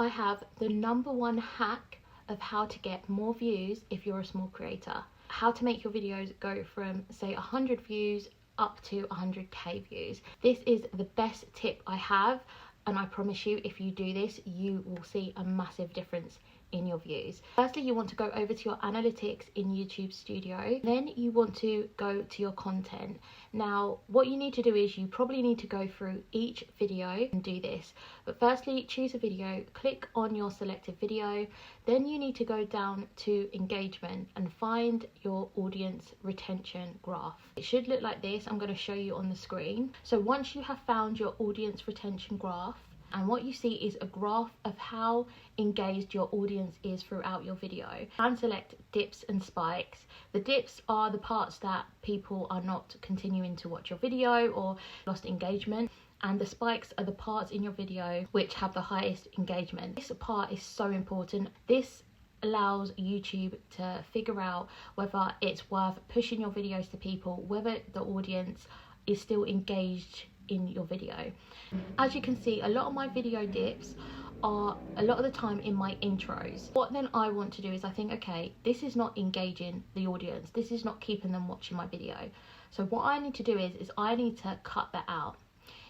I have the #1 hack of how to get more views if you're a small creator. How to make your videos go from, say, 100 views up to 100k views. This is the best tip I have, and I promise you, if you do this, you will see a massive difference in your views. Firstly, you want to go over to your analytics in YouTube Studio. Then you want to go to your content. Now, what you need to do is you probably need to go through each video and do this. But firstly, choose a video, click on your selected video. Then you need to go down to engagement and find your audience retention graph. It should look like this. I'm going to show you on the screen. So once you have found your audience retention graph, and what you see is a graph of how engaged your audience is throughout your video. And select dips and spikes. The dips are the parts that people are not continuing to watch your video or lost engagement. And the spikes are the parts in your video which have the highest engagement. This part is so important. This allows YouTube to figure out whether it's worth pushing your videos to people, whether the audience is still engaged in your video. As you can see, a lot of my video dips are a lot of the time in my intros. What then I want to do is I think, okay, this is not engaging the audience, this is not keeping them watching my video. So what I need to do is I need to cut that out.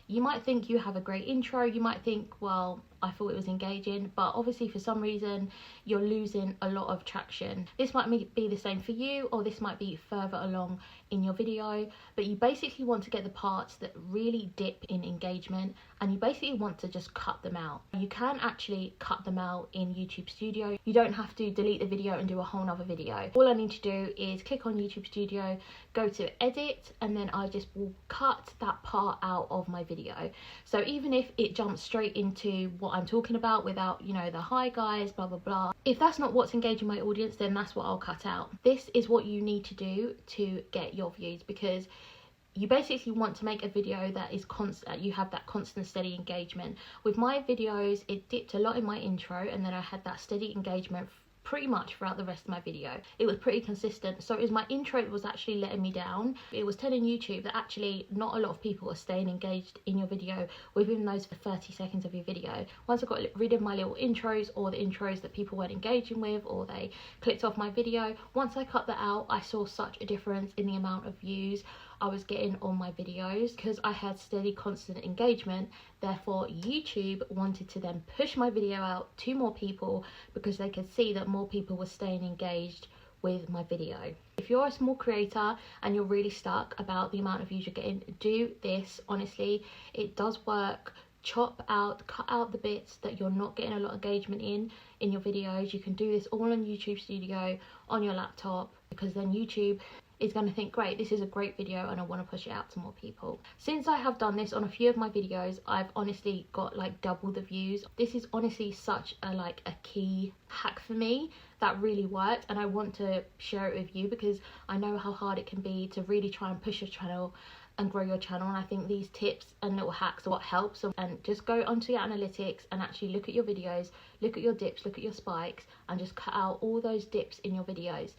You might think you have a great intro, you might think, well, I thought it was engaging, but obviously for some reason you're losing a lot of traction. This might be the same for you, or this might be further along in your video, but you basically want to get the parts that really dip in engagement, and you basically want to just cut them out. You can actually cut them out in YouTube Studio. You don't have to delete the video and do a whole nother video. All I need to do is click on YouTube Studio, go to edit, and then I just will cut that part out of my video. So even if it jumps straight into what I'm talking about without, you know, the hi guys, blah blah blah, if that's not what's engaging my audience, then that's what I'll cut out. This is what you need to do to get your views, because you basically want to make a video that is constant, you have that constant steady engagement. With my videos, it dipped a lot in my intro, and then I had that steady engagement pretty much throughout the rest of my video. It was pretty consistent. So it was my intro that was actually letting me down. It was telling YouTube that actually not a lot of people are staying engaged in your video within those 30 seconds of your video. Once I got rid of my little intros, or the intros that people weren't engaging with, or they clicked off my video, once I cut that out, I saw such a difference in the amount of views I was getting on my videos, because I had steady constant engagement. Therefore YouTube wanted to then push my video out to more people, because they could see that more people were staying engaged with my video. If you're a small creator and you're really stuck about the amount of views you're getting, do this. Honestly, it does work. Cut out the bits that you're not getting a lot of engagement in your videos. You can do this all on YouTube Studio on your laptop, because then YouTube is going to think, great, this is a great video and I want to push it out to more people. Since I have done this on a few of my videos, I've honestly got like double the views. This is honestly such a key hack for me that really worked, and I want to share it with you because I know how hard it can be to really try and push your channel and grow your channel. And I think these tips and little hacks are what helps. And just go onto your analytics and actually look at your videos, look at your dips, look at your spikes, and just cut out all those dips in your videos.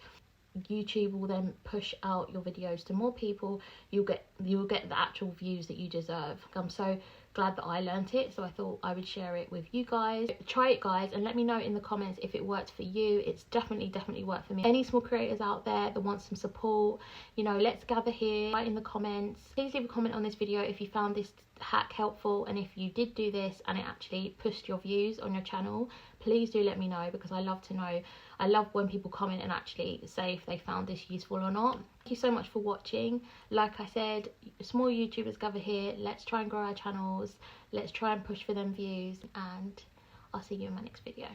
YouTube will then push out your videos to more people. You'll get the actual views that you deserve. I'm so glad that I learnt it, so I thought I would share it with you guys. Try it, guys, and let me know in the comments if it worked for you. It's definitely worked for me. Any small creators out there that want some support, you know, let's gather here. Write in the comments. Please leave a comment on this video if you found this hack helpful, and if you did do this and it actually pushed your views on your channel, please do let me know, because I love to know. I love when people comment and actually say if they found this useful or not. Thank you so much for watching. Like I said, small YouTubers gather here. Let's try and grow our channels. Let's try and push for them views, and I'll see you in my next video.